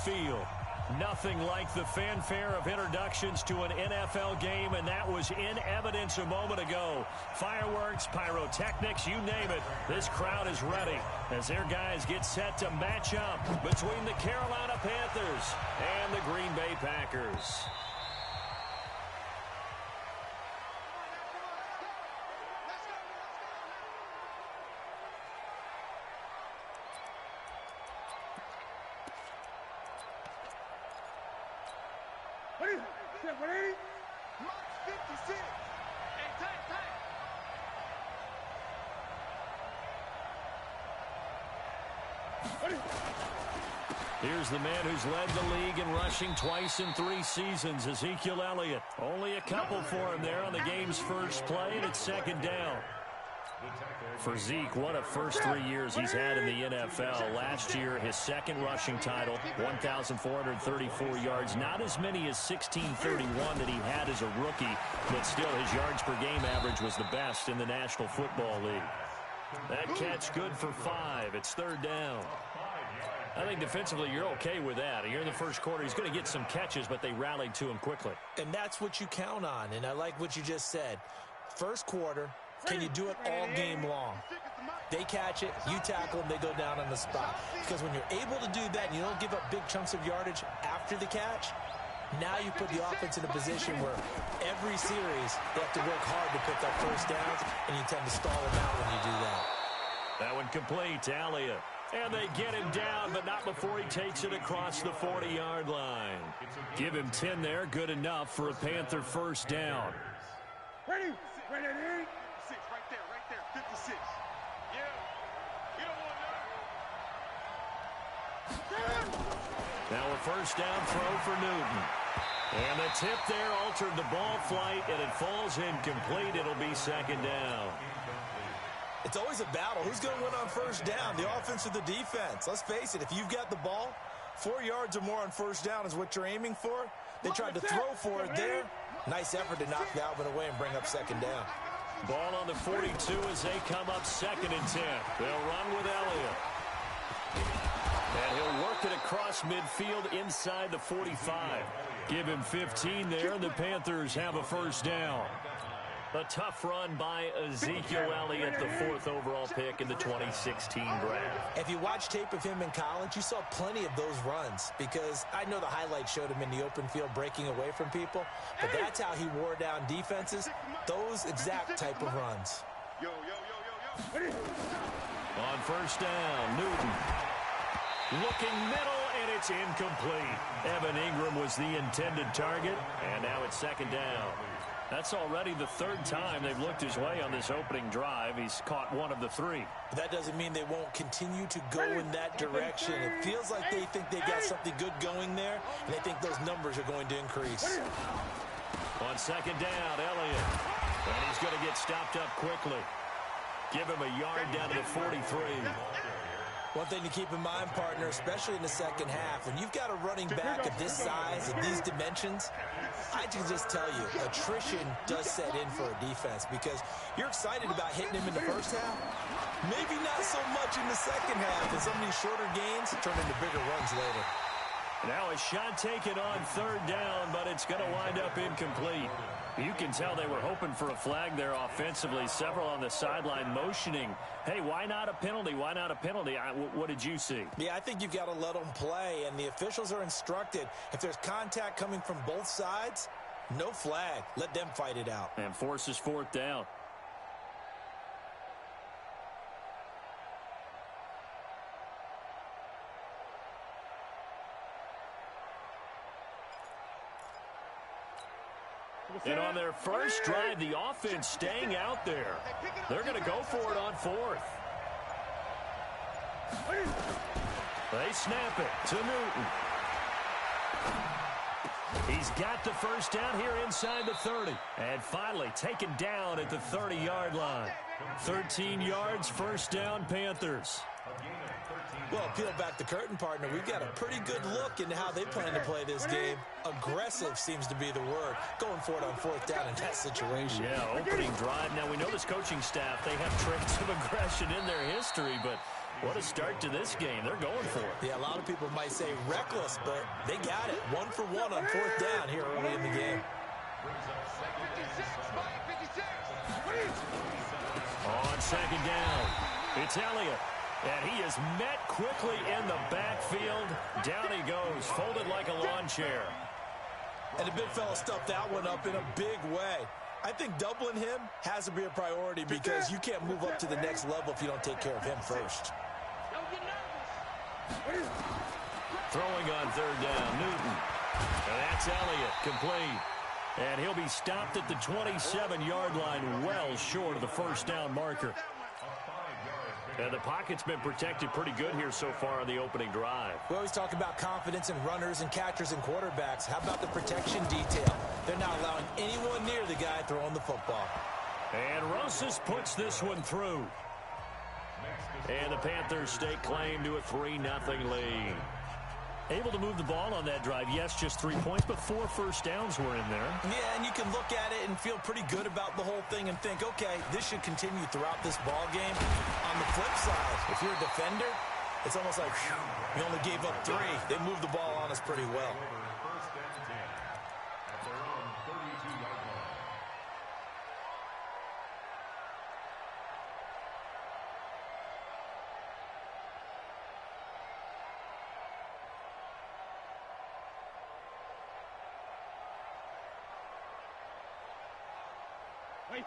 field. Nothing like the fanfare of introductions to an NFL game, and that was in evidence a moment ago. Fireworks, pyrotechnics, you name it. This crowd is ready as their guys get set to match up between the Carolina Panthers and the Green Bay Packers. Ready? Mark 56. Hey, time. Here's the man who's led the league in rushing twice in 3 seasons, Ezekiel Elliott. Only a couple for him there on the game's first play, and it's second down. For Zeke, what a first 3 years he's had in the NFL. Last year, his second rushing title, 1,434 yards. Not as many as 1,631 that he had as a rookie, but still his yards per game average was the best in the National Football League. That catch good for 5. It's third down. I think defensively you're okay with that. Here in the first quarter, he's going to get some catches, but they rallied to him quickly. And that's what you count on, and I like what you just said. First quarter, can you do it all game long? They catch it, you tackle them, they go down on the spot. Because when you're able to do that and you don't give up big chunks of yardage after the catch, now you put the offense in a position where every series they have to work hard to pick up first downs, and you tend to stall them out when you do that. That one complete to Elliott. And they get him down, but not before he takes it across the 40-yard line. Give him 10 there, good enough for a Panther first down. Ready? 6, right there, 56. Yeah, you don't want none. Now a first down throw for Newton. And the tip there altered the ball flight, and it falls incomplete. It'll be second down. It's always a battle. Who's going to win on first down, the offense or the defense? Let's face it, if you've got the ball, 4 yards or more on first down is what you're aiming for. They tried to throw for it there. Nice effort to knock that one away and bring up second down. Ball on the 42 as they come up second and 10. They'll run with Elliott. And he'll work it across midfield inside the 45. Give him 15 there, and the Panthers have a first down. A tough run by Ezekiel Elliott, the 4th overall pick in the 2016 draft. If you watch tape of him in college, you saw plenty of those runs, because I know the highlights showed him in the open field breaking away from people, but that's how he wore down defenses, those exact type of runs. On first down, Newton. Looking middle, and it's incomplete. Evan Ingram was the intended target, and now it's second down. That's already the 3rd time they've looked his way on this opening drive. He's caught 1 of the 3. But that doesn't mean they won't continue to go in that direction. It feels like they think they got something good going there, and they think those numbers are going to increase. On second down, Elliott. And he's going to get stopped up quickly. Give him a yard down to the 43. One thing to keep in mind, partner, especially in the second half, when you've got a running back of this size and these dimensions, I can just tell you, attrition does set in for a defense, because you're excited about hitting him in the first half. Maybe not so much in the second half, and some of these shorter gains turn into bigger runs later. Now a shot taken on third down, but it's going to wind up incomplete. You can tell they were hoping for a flag there offensively. Several on the sideline motioning, hey, why not a penalty? Why not a penalty? What did you see? Yeah, I think you've got to let them play, and the officials are instructed, if there's contact coming from both sides, no flag. Let them fight it out. And forces 4th down. And on their first drive, the offense staying out there. They're going to go for it on 4th. They snap it to Newton. He's got the first down here inside the 30. And finally taken down at the 30-yard line. 13 yards, first down, Panthers. Well, peel back the curtain, partner. We've got a pretty good look into how they plan to play this game. Aggressive seems to be the word. Going for it on 4th down in that situation. Yeah, opening drive. Now, we know this coaching staff, they have traits of aggression in their history, but What a start to this game. They're going for it. Yeah, a lot of people might say reckless, but they got it. 1 for 1 on 4th down here early in the game. 56. On 2nd down, it's Elliott. And he is met quickly in the backfield. Down he goes, folded like a lawn chair. And the big fella stuffed that one up in a big way. I think doubling him has to be a priority because you can't move up to the next level if you don't take care of him first. Throwing on 3rd down, Newton. And that's Elliott, complete. And he'll be stopped at the 27-yard line, well short of the 1st down marker. And the pocket's been protected pretty good here so far on the opening drive. We always talk about confidence in runners and catchers and quarterbacks. How about the protection detail? They're not allowing anyone near the guy throwing the football. And Rosas puts this one through. And the Panthers stake claim to a 3-0 lead. Able to move the ball on that drive. Yes, just 3 points, but 4 first downs were in there. Yeah, and you can look at it and feel pretty good about the whole thing and think, okay, this should continue throughout this ball game. On the flip side, if you're a defender, it's almost like, whew, we only gave up 3. They moved the ball on us pretty well.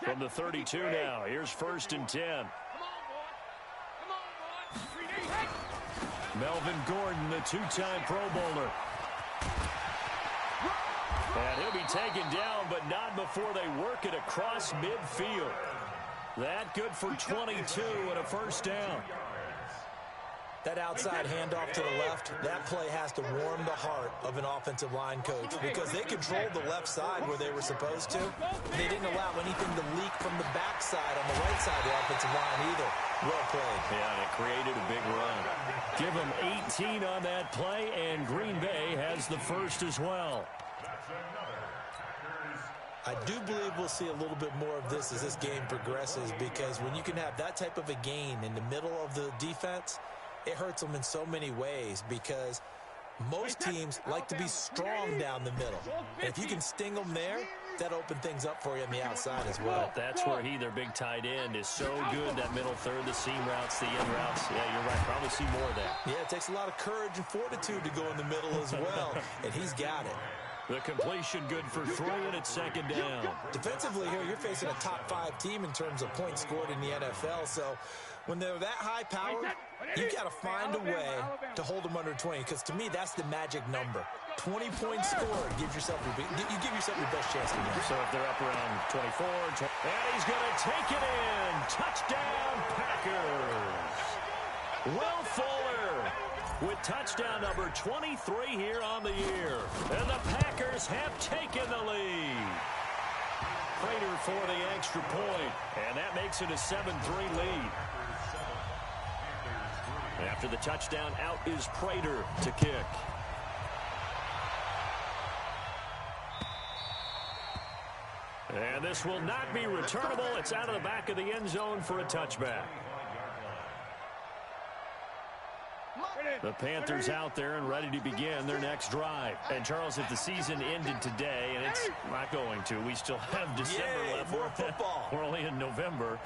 From the 32 now, here's 1st and 10. Melvin Gordon, the 2-time Pro Bowler. And he'll be taken down, but not before they work it across midfield. That good for 22 and a 1st down. That outside handoff to the left, that play has to warm the heart of an offensive line coach because they controlled the left side where they were supposed to. They didn't allow anything to leak from the backside on the right side of the offensive line either. Well played. Yeah, and it created a big run. Give them 18 on that play, and Green Bay has the 1st as well. I do believe we'll see a little bit more of this as this game progresses because when you can have that type of a gain in the middle of the defense, it hurts them in so many ways because most teams like to be strong down the middle. And if you can sting them there, that opens things up for you on the outside as well. That's where their big tight end, is so good. That middle third, the seam routes, the in routes. Yeah, you're right. Probably see more of that. Yeah, it takes a lot of courage and fortitude to go in the middle as well, and he's got it. The completion good for 3, and it's 2nd down. Defensively here, you're facing a top 5 team in terms of points scored in the NFL, so when they're that high-powered, you got to find a way to hold them under 20, because to me, that's the magic number. 20 points scored, you give yourself your best chance to win. So if they're up around 24, and he's going to take it in. Touchdown, Packers. Will Fuller with touchdown number 23 here on the year. And the Packers have taken the lead. Prater for the extra point, and that makes it a 7-3 lead. After the touchdown, out is Prater to kick. And this will not be returnable. It's out of the back of the end zone for a touchback. The Panthers out there and ready to begin their next drive. And, Charles, if the season ended today, and it's not going to, we still have December left. More football. We're only in November.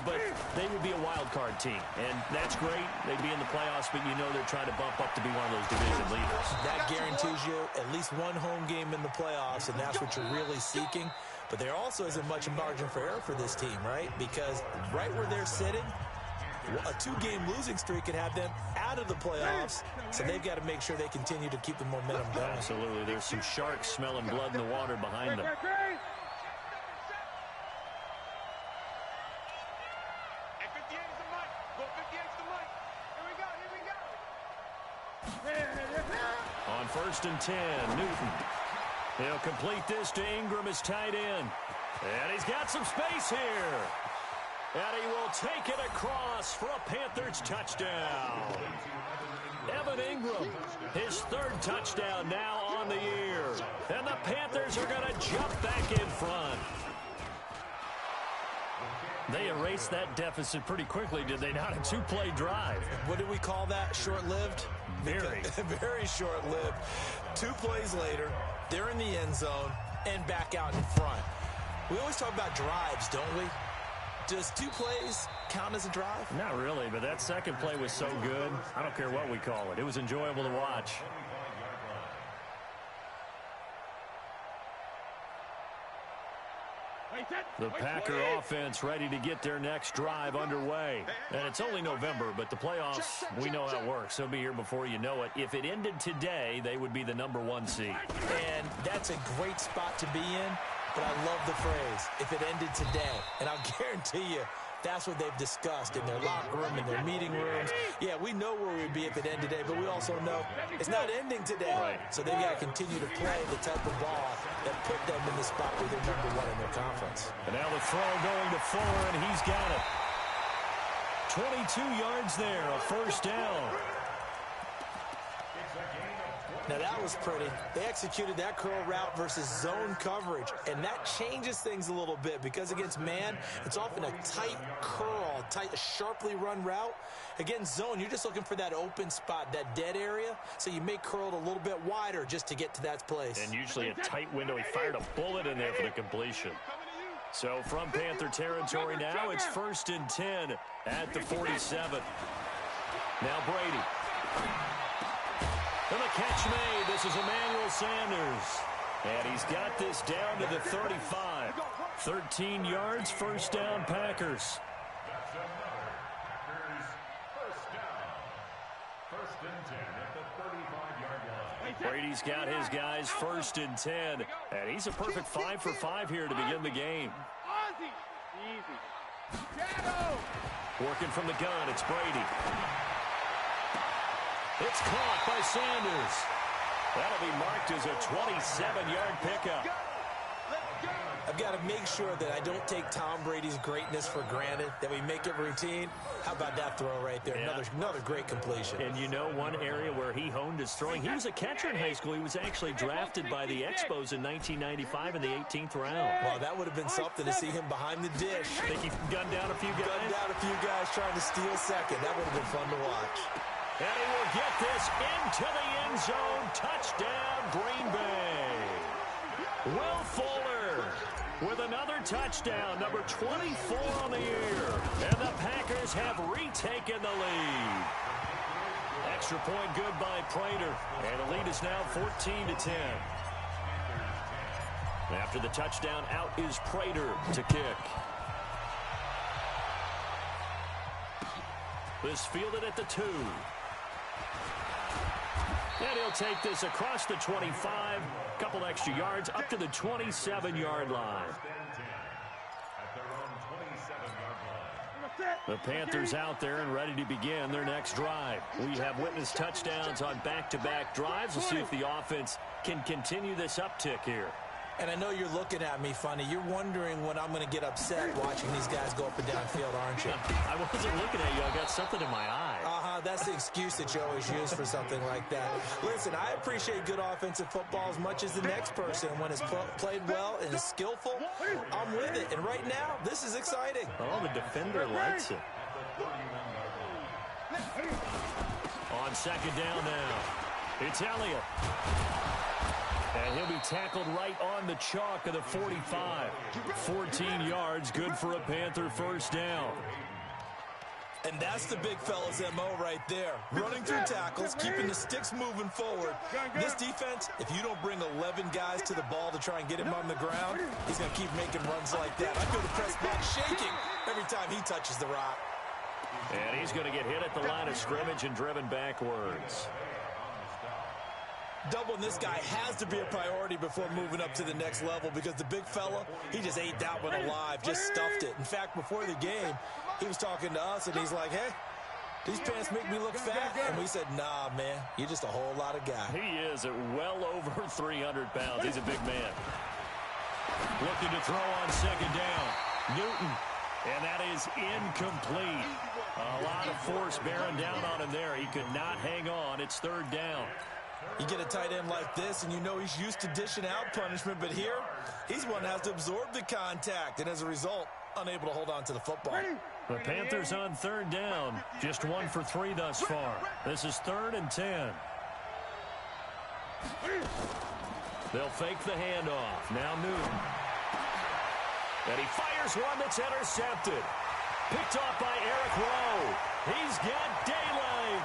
But they would be a wild card team. And that's great. They'd be in the playoffs, but you know they're trying to bump up to be one of those division leaders. That guarantees you at least one home game in the playoffs, and that's what you're really seeking. But there also isn't much margin for error for this team, right? Because right where they're sitting, a 2-game losing streak could have them out of the playoffs, so they've got to make sure they continue to keep the momentum going. Absolutely. There's some sharks smelling blood in the water behind them. On 1st and 10, Newton. He'll complete this to Ingram as tight end. And he's got some space here. And he will take it across for a Panthers touchdown. Evan Ingram, his 3rd touchdown now on the year. And the Panthers are going to jump back in front. They erased that deficit pretty quickly, did they not? A two-play drive. What did we call that? Short-lived? Very. Very short-lived. 2 plays later, they're in the end zone and back out in front. We always talk about drives, don't we? Does 2 plays count as a drive? Not really, but that second play was so good. I don't care what we call it. It was enjoyable to watch. The Packer offense ready to get their next drive underway. And it's only November, but the playoffs, we know how it works. They'll be here before you know it. If it ended today, they would be the #1 seed. And that's a great spot to be in, but I love the phrase, if it ended today. And I'll guarantee you, that's what they've discussed in their locker room, in their meeting rooms. Yeah, we know where we'd be if it ended today, but we also know it's not ending today. Right. So they've got to continue to play the type of ball that put them in the spot where they're #1 in their conference. And now the throw going to Fuller, and he's got it. 22 yards there, a first down. Now, that was pretty. They executed that curl route versus zone coverage, and that changes things a little bit because against man, it's often a tight curl, a sharply run route. Against zone, you're just looking for that open spot, that dead area, so you may curl it a little bit wider just to get to that place. And usually a tight window. He fired a bullet in there for the completion. So from Panther territory now, it's 1st and 10 at the 47. Now Brady. And the catch made. This is Emmanuel Sanders. And he's got this down to the 35. 13 yards, first down, Packers. Brady's got his guys 1st and 10. And he's a perfect 5 for 5 here to begin the game. Working from the gun, it's Brady. It's caught by Sanders. That'll be marked as a 27-yard pickup. I've got to make sure that I don't take Tom Brady's greatness for granted, that we make it routine. How about that throw right there? Yeah. Another great completion. And you know one area where he honed his throwing? He was a catcher in high school. He was actually drafted by the Expos in 1995 in the 18th round. Well, that would have been something to see him behind the dish. Think he gunned down a few guys? Gunned down a few guys trying to steal second. That would have been fun to watch. And he will get this into the end zone. Touchdown, Green Bay. Will Fuller with another touchdown, number 24 on the year. And the Packers have retaken the lead. Extra point good by Prater. And the lead is now 14-10. After the touchdown, out is Prater to kick. This fielded at the 2. And he'll take this across the 25, couple extra yards, up to the 27-yard line. The Panthers out there and ready to begin their next drive. We have witnessed touchdowns on back-to-back drives. We'll see if the offense can continue this uptick here. And I know you're looking at me funny. You're wondering when I'm going to get upset watching these guys go up and down field, aren't you? I wasn't looking at you. I got something in my eye. That's the excuse that you always use for something like that. Listen, I appreciate good offensive football as much as the next person. When it's played well and is skillful, I'm with it. And right now, this is exciting. Oh, the defender likes it. On second down now, it's Elliott. And he'll be tackled right on the chalk of the 45. 14 yards, good for a Panther first down. And that's the big fella's MO right there. Running through tackles, keeping the sticks moving forward. This defense, if you don't bring 11 guys to the ball to try and get him on the ground, he's going to keep making runs like that. I feel the press box shaking every time he touches the rock. And he's going to get hit at the line of scrimmage and driven backwards. Doubling this guy has to be a priority before moving up to the next level because the big fella, he just ate that one alive, just stuffed it. In fact, before the game, he was talking to us, and he's like, hey, these pants make me look fat. And we said, nah, man, you're just a whole lot of guy. He is at well over 300 pounds. He's a big man. Looking to throw on second down. Newton. And that is incomplete. A lot of force bearing down on him there. He could not hang on. It's third down. You get a tight end like this, and you know he's used to dishing out punishment, but here, he's one that has to absorb the contact, and as a result, unable to hold on to the football. The Panthers on third down. Just 1 for 3 thus far. This is 3rd and 10. They'll fake the handoff. Now Newton. And he fires one that's intercepted. Picked off by Eric Rowe. He's got daylight.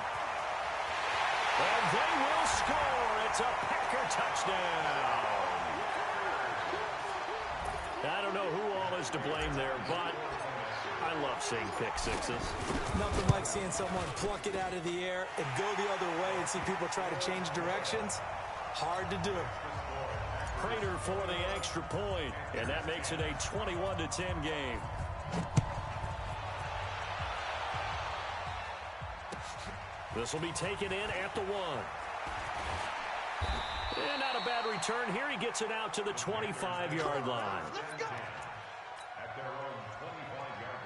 And they will score. It's a Packer touchdown. I don't know who all is to blame there, but I love seeing pick sixes. Nothing like seeing someone pluck it out of the air and go the other way and see people try to change directions. Hard to do. Prater for the extra point, and that makes it a 21-10 game. This will be taken in at the 1. And not a bad return here. He gets it out to the 25-yard line. At their own 25-yard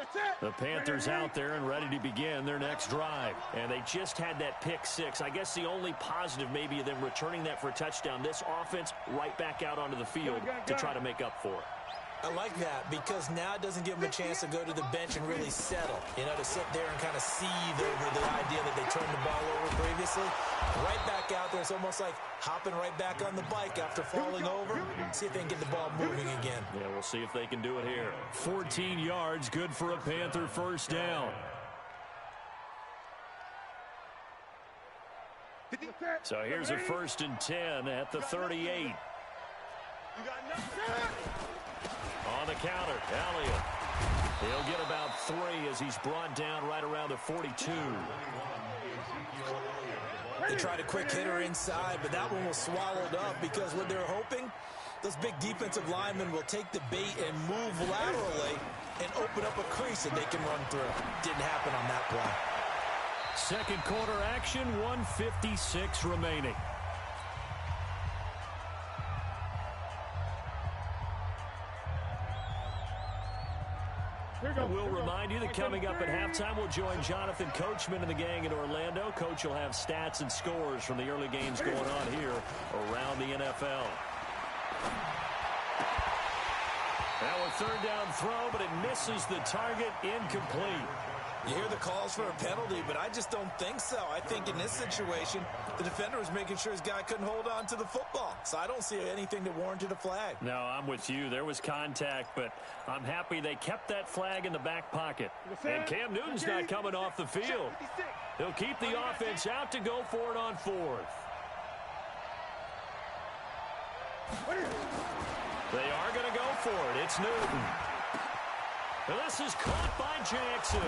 line. The Panthers out there and ready to begin their next drive. And they just had that pick 6. I guess the only positive maybe of them returning that for a touchdown. This offense right back out onto the field to try to make up for it. I like that because now it doesn't give them a chance to go to the bench and really settle. You know, to sit there and kind of seethe over the idea that they turned the ball over previously. Right back out there. It's almost like hopping right back on the bike after falling over. See if they can get the ball moving again. Yeah, we'll see if they can do it here. 14 yards, good for a Panther first down. So here's a 1st and 10 at the 38. On the counter, Elliott. He'll get about 3 as he's brought down right around the 42. They tried a quick hitter inside, but that one was swallowed up because what they're hoping, those big defensive linemen will take the bait and move laterally and open up a crease that they can run through. Didn't happen on that play. Second quarter action, 1:56 remaining. We'll remind you that coming up at halftime, we'll join Jonathan Coachman and the gang in Orlando. Coach will have stats and scores from the early games going on here around the NFL. Now a third down throw, but it misses the target, incomplete. You hear the calls for a penalty, but I just don't think so. I think in this situation, the defender was making sure his guy couldn't hold on to the football. So I don't see anything that warranted a flag. No, I'm with you. There was contact, but I'm happy they kept that flag in the back pocket. And Cam Newton's not coming off the field. He'll keep the offense out to go for it on 4th. They are going to go for it. It's Newton. And this is caught by Jackson.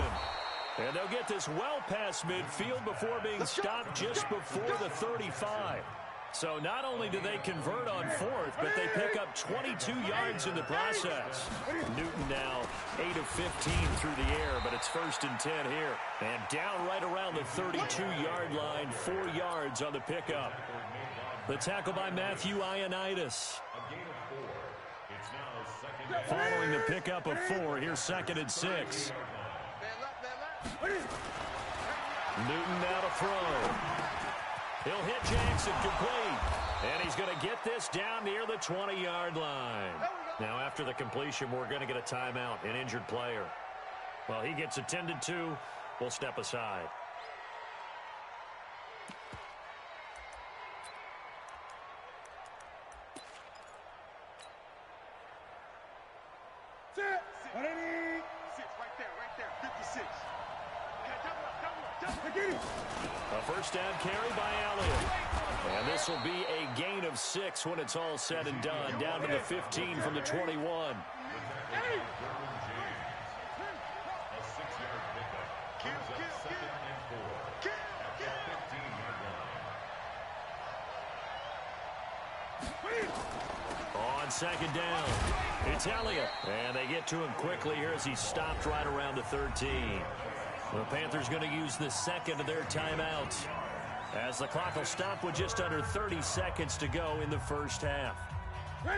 And they'll get this well past midfield before being stopped just before the 35. So not only do they convert on 4th, but they pick up 22 yards in the process. Newton now 8 of 15 through the air, but it's 1st and 10 here. And down right around the 32-yard line, 4 yards on the pickup. The tackle by Matthew Ioannidis. Following the pickup of 4, here's 2nd and 6. Newton now to throw. He'll hit Jackson complete. And he's going to get this down near the 20-yard line. Now after the completion, we're going to get a timeout, an injured player. Well, he gets attended to. We'll step aside. A first down carry by Elliott. And this will be a gain of 6 when it's all said and done. Down to the 15 from the 21. On 2nd down, it's Elliott. And they get to him quickly here as he's stopped right around the 13. The Panthers going to use the 2nd of their timeouts as the clock will stop with just under 30 seconds to go in the first half.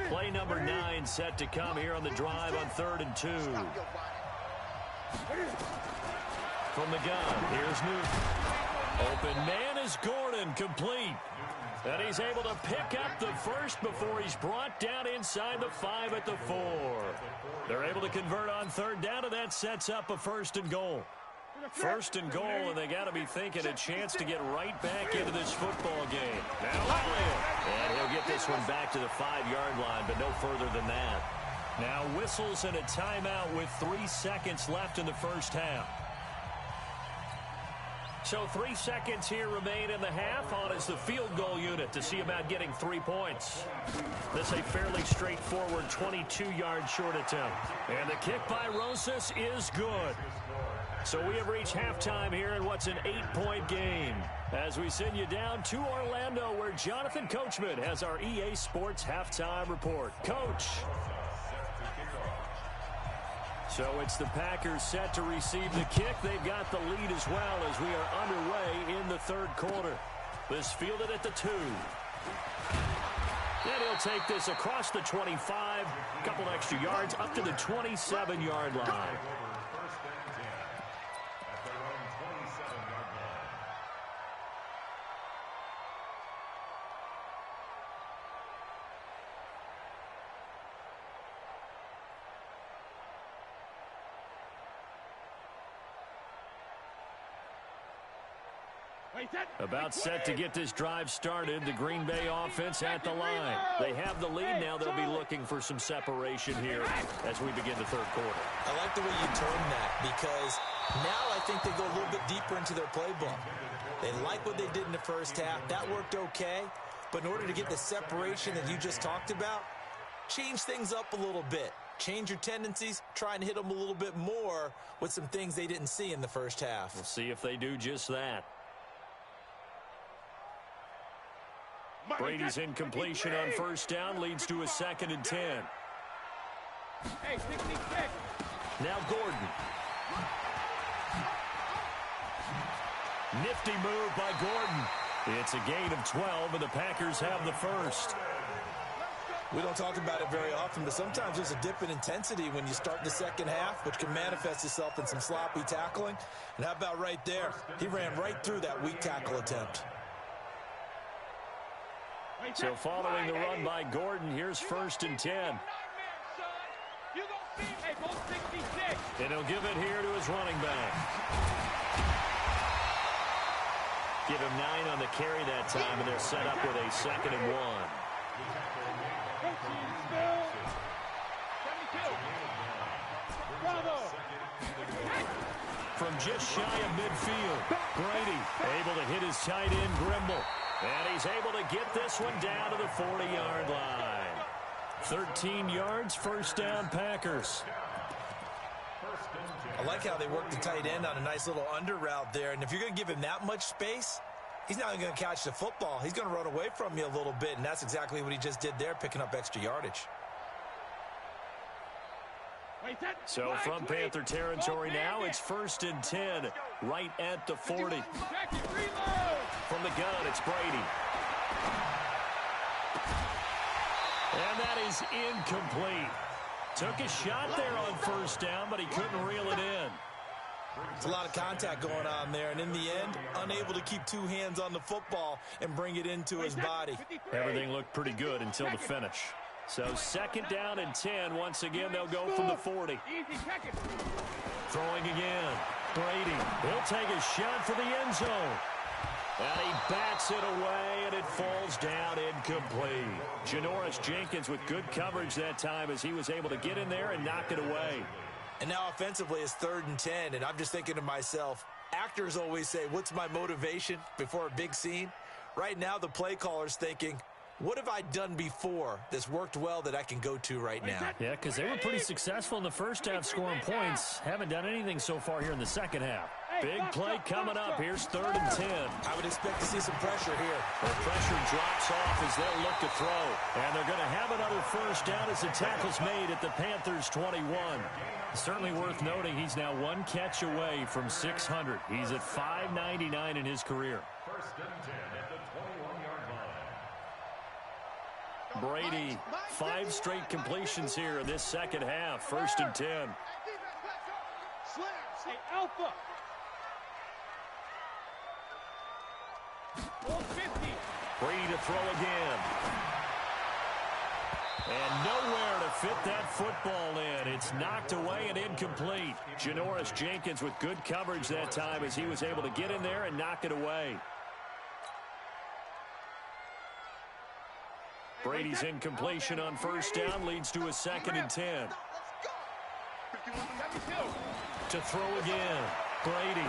Play number 9 set to come here on the drive on 3rd and 2. From the gun, here's Newton. Open man is Gordon, complete. And he's able to pick up the first before he's brought down inside the 5 at the 4. They're able to convert on third down, and that sets up a 1st and goal. 1st and goal, and they got to be thinking a chance to get right back into this football game. Now Elliott. And he'll get this one back to the 5-yard line, but no further than that. Now whistles and a timeout with 3 seconds left in the first half. So 3 seconds here remain in the half. On is the field goal unit to see about getting 3 points. This a fairly straightforward 22-yard short attempt. And the kick by Rosas is good. So we have reached halftime here in what's an 8-point game. As we send you down to Orlando, where Jonathan Coachman has our EA Sports halftime report. Coach. So it's the Packers set to receive the kick. They've got the lead as well as we are underway in the third quarter. This fielded at the 2. And he'll take this across the 25, a couple extra yards up to the 27-yard line. About set to get this drive started. The Green Bay offense at the line. They have the lead now. They'll be looking for some separation here as we begin the third quarter. I like the way you termed that, because now I think they go a little bit deeper into their playbook. They like what they did in the first half. That worked okay. But in order to get the separation that you just talked about, change things up a little bit. Change your tendencies. Try and hit them a little bit more with some things they didn't see in the first half. We'll see if they do just that. Brady's incompletion on first down leads to a 2nd and 10. Hey, 66. Now Gordon. Nifty move by Gordon. It's a gain of 12, and the Packers have the first. We don't talk about it very often, but sometimes there's a dip in intensity when you start the second half, which can manifest itself in some sloppy tackling. And how about right there? He ran right through that weak tackle attempt. So following the run by Gordon, here's 1st and 10. And he'll give it here to his running back. Give him 9 on the carry that time, and they're set up with a 2nd and 1. From just shy of midfield, Brady able to hit his tight end, Grimble. And he's able to get this one down to the 40-yard line. 13 yards, 1st down, Packers. I like how they work the tight end on a nice little under route there. And if you're going to give him that much space, he's not going to catch the football. He's going to run away from you a little bit, and that's exactly what he just did there, picking up extra yardage. So from Panther territory now, it's 1st and 10, right at the 40. From the gun, it's Brady. And that is incomplete. Took a shot there on first down, but he couldn't reel it in. It's a lot of contact going on there, and in the end, unable to keep 2 hands on the football and bring it into his body. Everything looked pretty good until the finish. So 2nd down and 10. Once again, they'll go from the 40. Throwing again. Brady, he'll take a shot for the end zone. And he bats it away, and it falls down incomplete. Janoris Jenkins with good coverage that time as he was able to get in there and knock it away. And now offensively it's 3rd and 10, and I'm just thinking to myself, actors always say, what's my motivation before a big scene? Right now the play caller's thinking, what have I done before that's worked well that I can go to right now? Yeah, because they were pretty successful in the first half scoring points. Haven't done anything so far here in the second half. Big play coming up. Here's 3rd and 10. I would expect to see some pressure here. The pressure drops off as they'll look to throw. And they're going to have another first down as the tackle's made at the Panthers' 21. Certainly worth noting he's now 1 catch away from 600. He's at 599 in his career. 1st and 10 at the 21-yard line. Brady, 5 straight completions here in this second half. 1st and 10. Hey, Alpha. 50. Brady to throw again. And nowhere to fit that football in. It's knocked away and incomplete. Janoris Jenkins with good coverage that time as he was able to get in there and knock it away. Brady's incompletion on first down leads to a 2nd and 10. To throw again. Brady.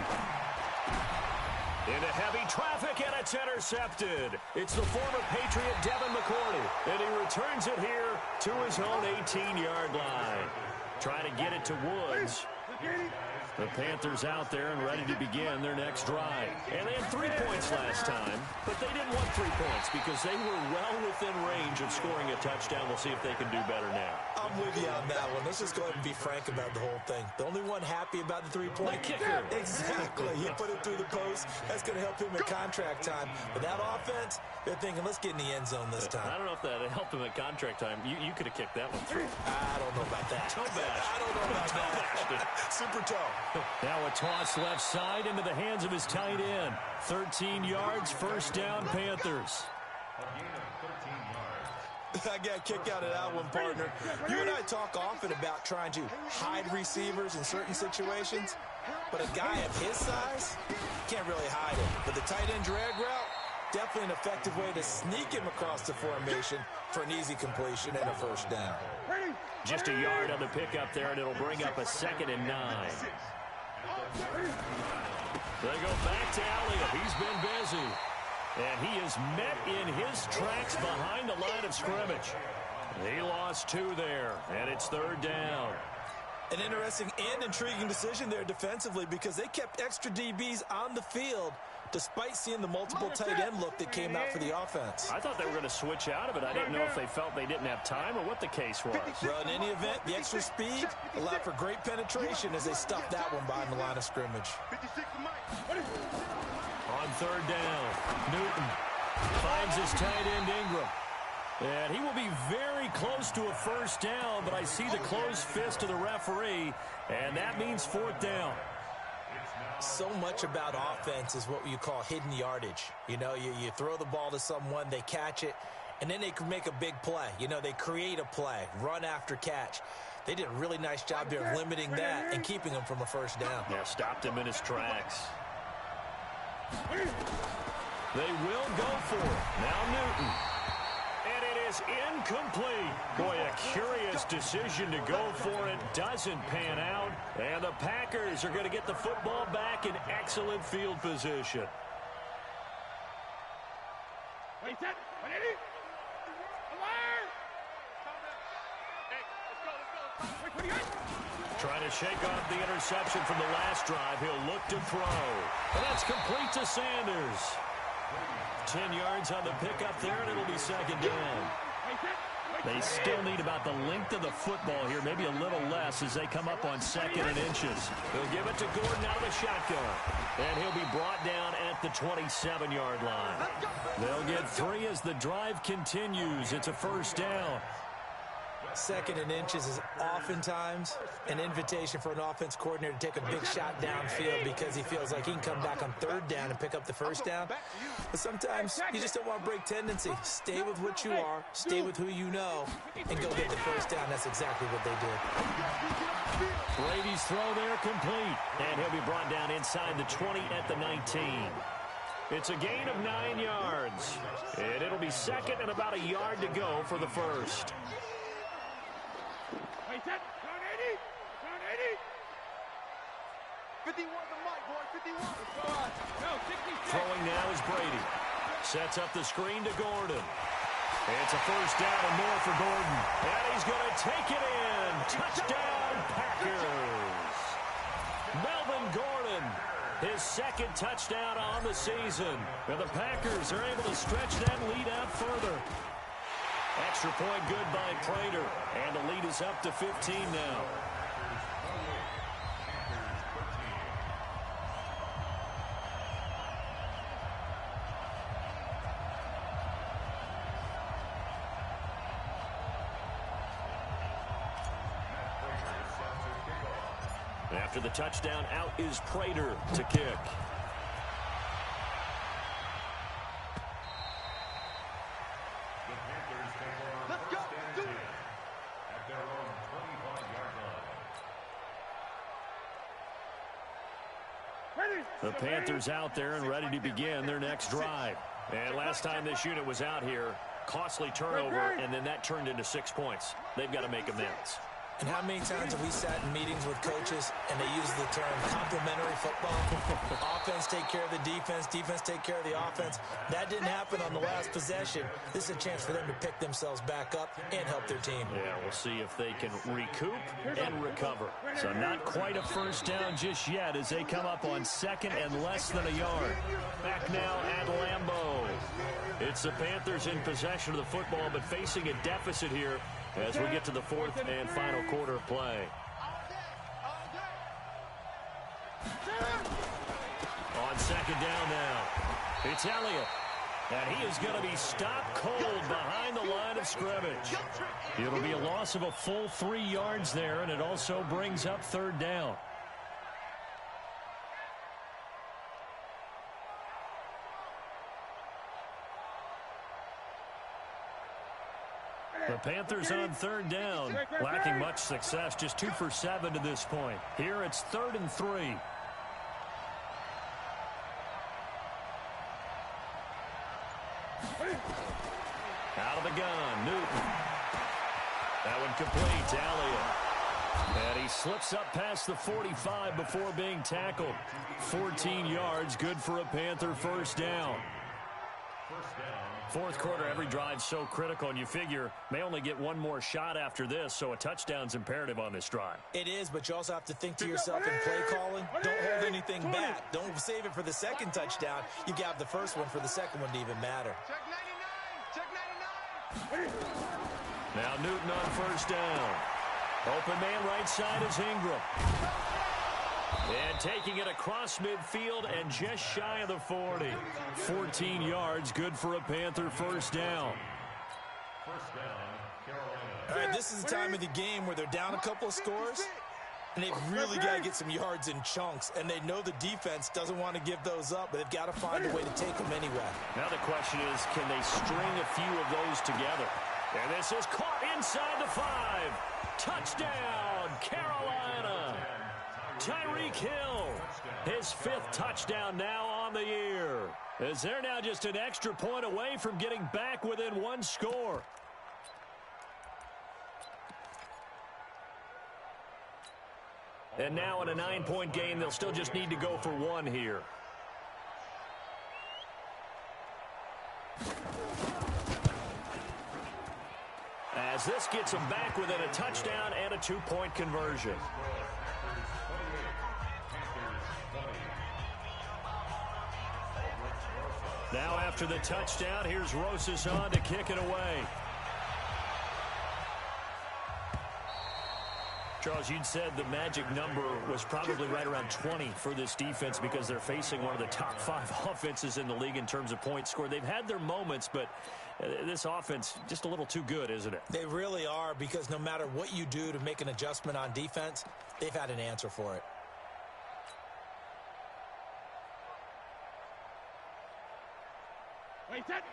Into heavy traffic, and it's intercepted. It's the former Patriot Devin McCourty, and he returns it here to his own 18-yard line. Trying to get it to Woods. The Panthers out there and ready to begin their next drive. And they had 3 points last time, but they didn't want 3 points because they were well within range of scoring a touchdown. We'll see if they can do better now. I'm with you on that one. Let's just go ahead and be frank about the whole thing. The only one happy about the 3-point kicker. Exactly. He put it through the post. That's going to help him at contract time. But that offense, they're thinking, let's get in the end zone this time. I don't know if that helped him at contract time. You could have kicked that one through. I don't know about that. Toe bash. I don't know about that. Super toe. Now a toss left side into the hands of his tight end. 13 yards, first down, Panthers. I got a kick out of that one, partner. You and I talk often about trying to hide receivers in certain situations, but a guy of his size can't really hide it. But the tight end drag route, definitely an effective way to sneak him across the formation for an easy completion and a first down. Just a yard on the pickup there, and it'll bring up a 2nd and 9. They go back to Elliott. He's been busy. And he is met in his tracks behind the line of scrimmage. He lost 2 there, and it's 3rd down. An interesting and intriguing decision there defensively because they kept extra DBs on the field despite seeing the multiple tight end look that came out for the offense. I thought they were going to switch out of it. I didn't know if they felt they didn't have time or what the case was. Well, in any event, the extra speed allowed for great penetration as they stuffed that one behind the line of scrimmage. On 3rd down, Newton finds his tight end Ingram. And he will be very close to a first down, but I see the closed fist of the referee, and that means 4th down. So much about offense is what you call hidden yardage. You know, you throw the ball to someone, they catch it, and then they can make a big play. You know, they create a play, run after catch. They did a really nice job there of limiting that and keeping him from a first down. Yeah, stopped him in his tracks. They will go for it. Now Newton. And it is incomplete. Boy, a curious decision to go for it. Doesn't pan out. And the Packers are going to get the football back in excellent field position. Trying to shake off the interception from the last drive. He'll look to throw. And that's complete to Sanders. 10 yards on the pickup there, and it'll be 2nd down. They still need about the length of the football here, maybe a little less as they come up on 2nd and inches. They'll give it to Gordon out of the shotgun. And he'll be brought down at the 27-yard line. They'll get 3 as the drive continues. It's a first down. 2nd and inches is oftentimes an invitation for an offense coordinator to take a big shot downfield because he feels like he can come back on 3rd down and pick up the first down. But sometimes you just don't want to break tendency. Stay with what you are, stay with who you know, and go get the first down. That's exactly what they did. Brady's throw there complete, and he'll be brought down inside the 20 at the 19. It's a gain of 9 yards, and it'll be 2nd and about a yard to go for the first. Turn 80. 51 the mic, boy. 51. No, 60. Throwing now is Brady. Sets up the screen to Gordon. It's a first down and more for Gordon. And he's going to take it in. Touchdown, Packers. Melvin Gordon, his 2nd touchdown on the season. And the Packers are able to stretch that lead out further. Extra point good by Prater. And the lead is up to 15 now. After the touchdown, out is Prater to kick. The Panthers out there and ready to begin their next drive. And last time this unit was out here, costly turnover, and then that turned into 6 points. They've got to make amends. And how many times have we sat in meetings with coaches and they use the term complementary football? Offense take care of the defense, defense take care of the offense. That didn't happen on the last possession. This is a chance for them to pick themselves back up and help their team. Yeah, we'll see if they can recoup and recover. So not quite a first down just yet as they come up on second and less than a yard. Back now at Lambeau. It's the Panthers in possession of the football, but facing a deficit here as we get to the fourth and final quarter of play. On second down now, it's Elliott. And he is going to be stopped cold behind the line of scrimmage. It'll be a loss of a full 3 yards there, and it also brings up third down. The Panthers on third down, lacking much success, just 2 for 7 to this point. Here it's 3rd and 3. Out of the gun, Newton. That one complete to Elliott. And he slips up past the 45 before being tackled. 14 yards, good for a Panther first down. Fourth quarter, every drive so critical, and you figure may only get one more shot after this, so a touchdown's imperative on this drive. It is, but you also have to think to yourself in play calling, don't hold anything back. Don't save it for the second touchdown. You got the first one for the second one to even matter. Check 99. Now Newton on first down. Open man right side is Ingram. And taking it across midfield and just shy of the 40. 14 yards, good for a Panther first down. All right, this is the time of the game where they're down a couple of scores, and they've really got to get some yards in chunks, and they know the defense doesn't want to give those up, but they've got to find a way to take them anyway. Now the question is, can they string a few of those together? And this is caught inside the 5. Touchdown, Carolina. Tyreek Hill, his 5th touchdown now on the year, as they're now just an extra point away from getting back within 1 score. And now in a 9-point game, they'll still just need to go for 1 here. As this gets them back within a touchdown and a 2-point conversion. Now after the touchdown, here's Rosas on to kick it away. Charles, you'd said the magic number was probably right around 20 for this defense because they're facing one of the top 5 offenses in the league in terms of points scored. They've had their moments, but this offense just a little too good, isn't it? They really are, because no matter what you do to make an adjustment on defense, they've had an answer for it.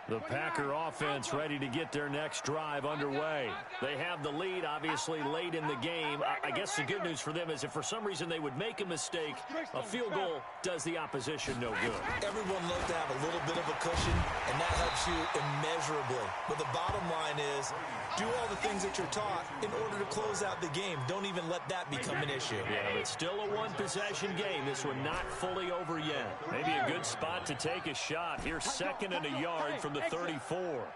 The Packer offense ready to get their next drive underway. They have the lead, obviously, late in the game. I guess the good news for them is if for some reason they would make a mistake, a field goal does the opposition no good. Everyone loves to have a little bit of a cushion, and that helps you immeasurably. But the bottom line is, do all the things that you're taught in order to close out the game. Don't even let that become an issue. Yeah, but still a one-possession game. This one not fully over yet. Maybe a good spot to take a shot. Here's 2nd and a yard from the 34.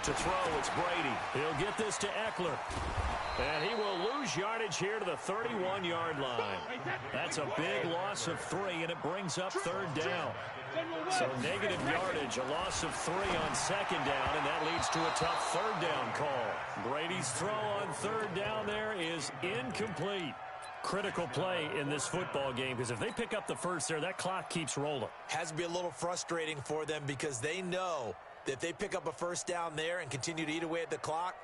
To throw, it's Brady. He'll get this to Eckler. And he will lose yardage here to the 31-yard line. That's a big loss of 3, and it brings up 3rd down. So negative yardage, a loss of 3 on 2nd down, and that leads to a tough 3rd down call. Brady's throw on 3rd down there is incomplete. Critical play in this football game, because if they pick up the first there, that clock keeps rolling. Has to be a little frustrating for them, because they know that if they pick up a first down there and continue to eat away at the clock,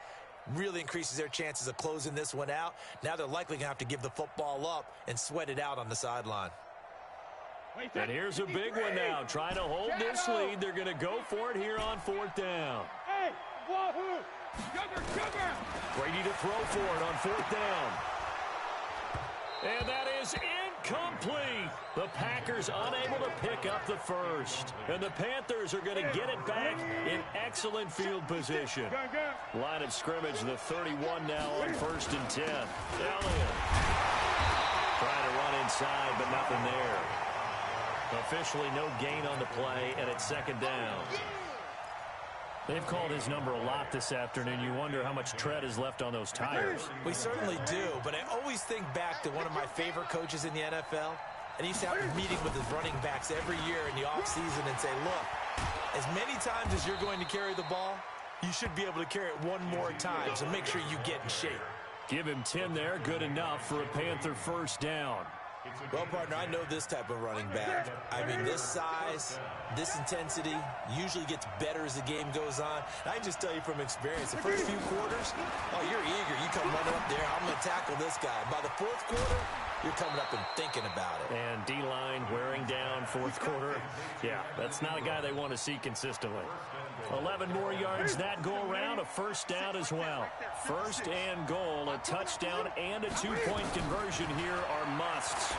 really increases their chances of closing this one out. Now they're likely going to have to give the football up and sweat it out on the sideline. And here's a big one now. Trying to hold this lead. They're going to go for it here on 4th down. Hey, wahoo! Sugar! Brady to throw for it on 4th down. And that is Complete. The Packers unable to pick up the first. And the Panthers are going to get it back in excellent field position. Line of scrimmage, the 31 now on 1st and 10. Elliott trying to run inside, but nothing there. Officially no gain on the play, and it's 2nd down. They've called his number a lot this afternoon. You wonder how much tread is left on those tires. We certainly do, but I always think back to one of my favorite coaches in the NFL. And he used to have a meeting with his running backs every year in the offseason and say, look, as many times as you're going to carry the ball, you should be able to carry it one more time, so make sure you get in shape. Give him 10 there, good enough for a Panther 1st down. Well, partner, I know this type of running back. I mean, this size, this intensity usually gets better as the game goes on. And I can just tell you from experience, the first few quarters, oh, you're eager. You come running up there, I'm going to tackle this guy. By the 4th quarter, you're coming up and thinking about it. And D-line wearing down 4th quarter. Yeah, that's not a guy they want to see consistently. 11 more yards that go around, a 1st down as well. 1st and goal, a touchdown and a 2-point conversion here are musts.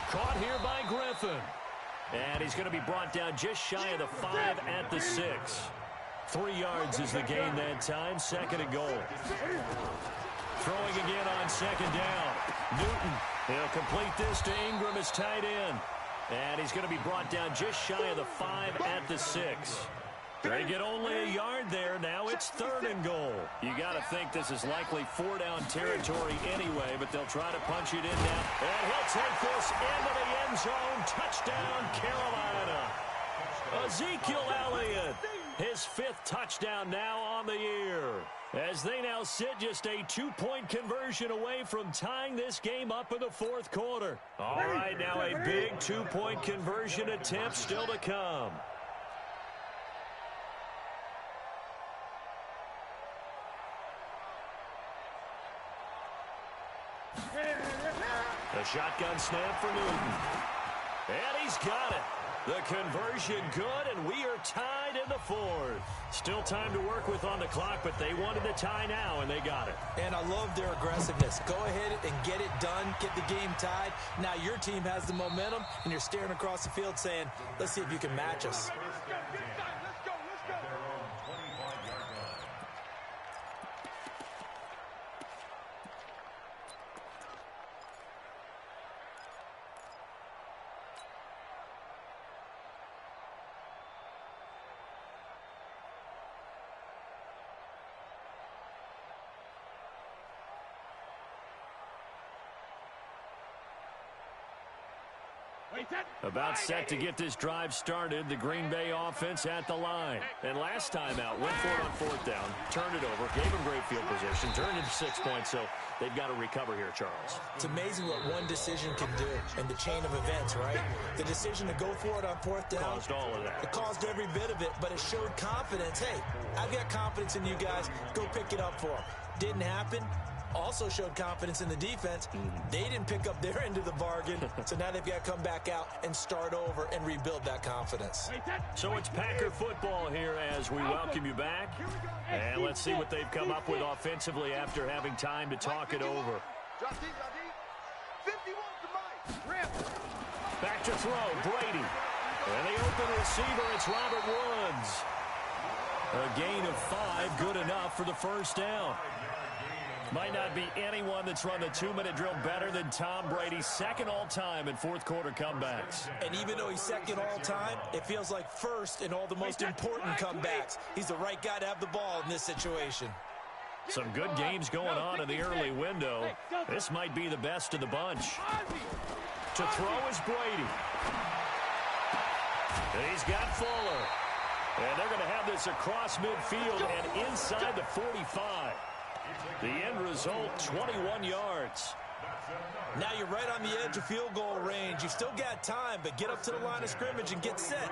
Caught here by Griffin. And he's going to be brought down just shy of the 5 at the 6. 3 yards is the gain that time, 2nd and goal. Throwing again on 2nd down. Newton, he'll complete this to Ingram as tight end. And he's going to be brought down just shy of the 5 at the 6. They get only a yard there. Now it's 3rd and goal. You got to think this is likely 4-down territory anyway, but they'll try to punch it in now. And he'll take this into the end zone. Touchdown, Carolina. Ezekiel Elliott, his 5th touchdown now on the year. As they now sit just a 2-point conversion away from tying this game up in the 4th quarter. All right, now a big 2-point conversion attempt still to come. A shotgun snap for Newton. And he's got it. The conversion good, and we are tied in the 4th. Still time to work with on the clock, but they wanted the tie now, and they got it. And I love their aggressiveness. Go ahead and get it done, get the game tied. Now your team has the momentum, and you're staring across the field saying, let's see if you can match us. About set to get this drive started, the Green Bay offense at the line. And last time out, went for it on 4th down, turned it over, gave them great field position, turned into 6 points, so they've got to recover here, Charles. It's amazing what one decision can do in the chain of events, right? The decision to go for it on 4th down. Caused all of that. It caused every bit of it, but it showed confidence. Hey, I've got confidence in you guys. Go pick it up for them. Didn't happen. Also showed confidence in the defense. They didn't pick up their end of the bargain, so now they've got to come back out and start over and rebuild that confidence. So it's Packer football here as we welcome you back. And let's see what they've come up with offensively after having time to talk it over. Back to throw, Brady. And the open receiver, it's Robert Woods. A gain of 5, good enough for the 1st down. Might not be anyone that's run the 2-minute drill better than Tom Brady, 2nd all-time in 4th quarter comebacks. And even though he's 2nd all-time, it feels like 1st in all the most important comebacks. He's the right guy to have the ball in this situation. Some good games going on in the early window. This might be the best of the bunch. To throw is Brady. And he's got Fuller. And they're going to have this across midfield and inside the 45. The end result, 21 yards. Now you're right on the edge of field goal range. You've still got time, but get up to the line of scrimmage and get set.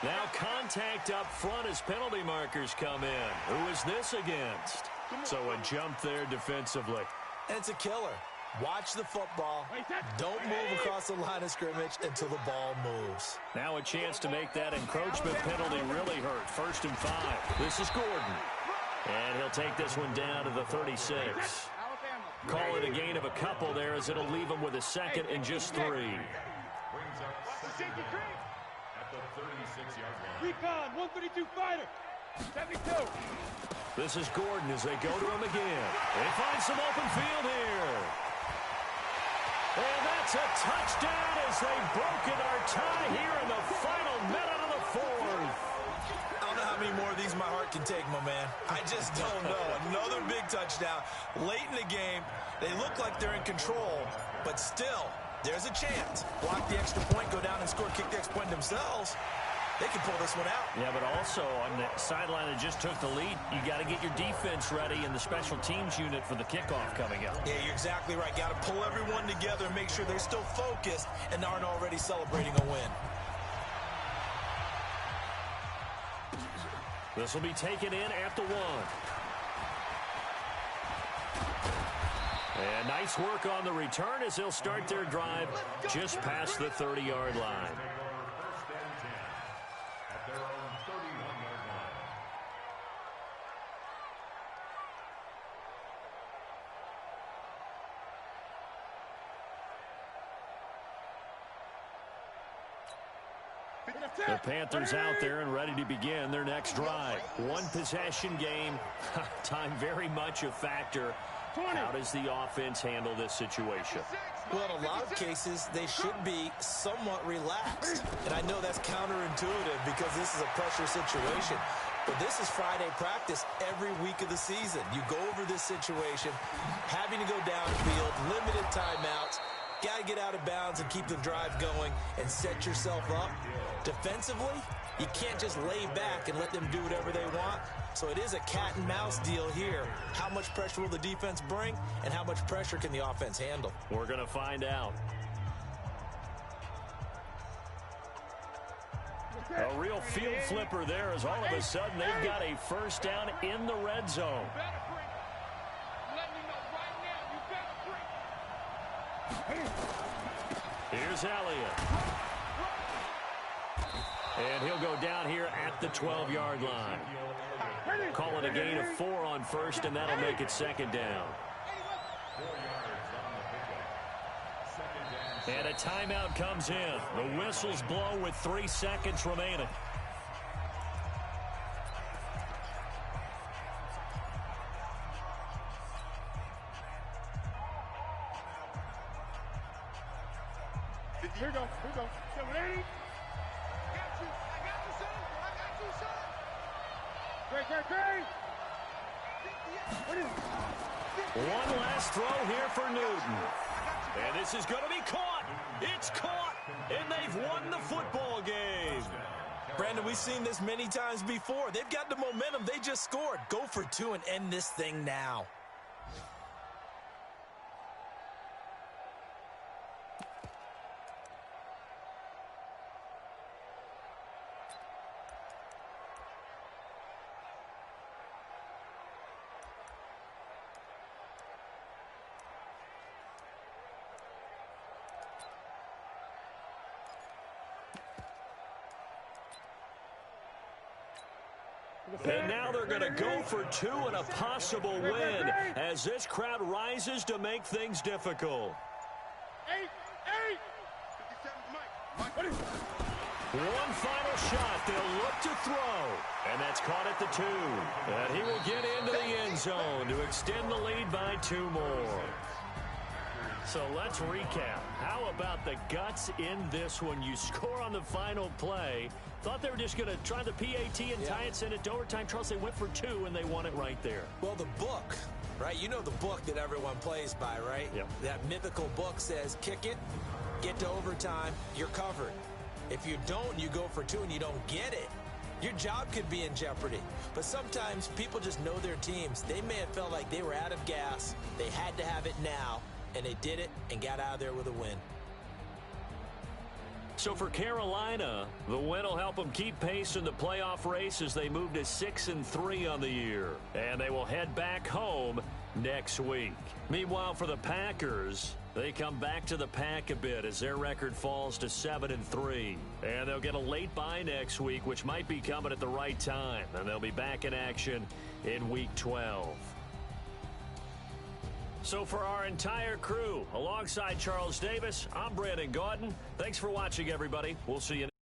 Now contact up front as penalty markers come in. Who is this against? So a jump there defensively. And it's a killer. Watch the football. Don't move across the line of scrimmage until the ball moves. Now a chance to make that encroachment penalty really hurt. 1st and 5. This is Gordon. And he'll take this one down to the 36. Call it a gain of a couple there, as it'll leave him with a second and just 3. Brings up second down at the 36-yard line. Recon, 132 fighter. 72. This is Gordon as they go to him again. They find some open field here. And that's a touchdown as they've broken our tie here in the final minute of the fourth. I don't know how many more of these my heart can take, my man. I just don't know. Another big touchdown. Late in the game, they look like they're in control, but still, there's a chance. Block the extra point, go down and score, kick the extra point themselves. They can pull this one out. Yeah, but also on the sideline that just took the lead, you got to get your defense ready in the special teams unit for the kickoff coming up. Yeah, you're exactly right. Got to pull everyone together and make sure they're still focused and aren't already celebrating a win. This will be taken in at the 1. And nice work on the return as they'll start their drive just past the 30-yard line. First and 10 at their own 31-yard line. The Panthers out there and ready to begin their next drive. One possession game. Time very much a factor. How does the offense handle this situation? Well, in a lot of cases, they should be somewhat relaxed. And I know that's counterintuitive because this is a pressure situation. But this is Friday practice every week of the season. You go over this situation, having to go downfield, limited timeouts, got to get out of bounds and keep the drive going and set yourself up. Defensively, you can't just lay back and let them do whatever they want. So it is a cat and mouse deal here. How much pressure will the defense bring, and how much pressure can the offense handle? We're going to find out. A real field flipper there, as all of a sudden they've got a first down in the red zone. Here's Elliott. And he'll go down here at the 12-yard line. Call it a gain of 4 on first, and that'll make it second down. 4 yards on the pickup. Second down. And a timeout comes in. The whistles blow with 3 seconds remaining. Here we go. 780. Great. One last throw here for Newton. And this is going to be caught. It's caught. And they've won the football game. Brandon, we've seen this many times before. They've got the momentum. They just scored. Go for 2 and end this thing now. And now they're going to go for 2 and a possible win as this crowd rises to make things difficult. 8. One final shot. They'll look to throw. And that's caught at the 2. And he will get into the end zone to extend the lead by 2 more. So let's recap. How about the guts in this one? You score on the final play. Thought they were just going to try the PAT and tie it, send it to overtime. Charles, they went for 2, and they won it right there. Well, the book, right? You know the book that everyone plays by, right? Yep. That mythical book says, kick it, get to overtime, you're covered. If you don't, you go for 2 and you don't get it, your job could be in jeopardy. But sometimes people just know their teams. They may have felt like they were out of gas. They had to have it now, and they did it and got out of there with a win. So for Carolina, the win will help them keep pace in the playoff race as they move to 6-3 on the year. And they will head back home next week. Meanwhile, for the Packers, they come back to the pack a bit as their record falls to 7-3. And they'll get a late bye next week, which might be coming at the right time. And they'll be back in action in Week 12. So for our entire crew, alongside Charles Davis, I'm Brandon Gaudin. Thanks for watching, everybody. We'll see you next time.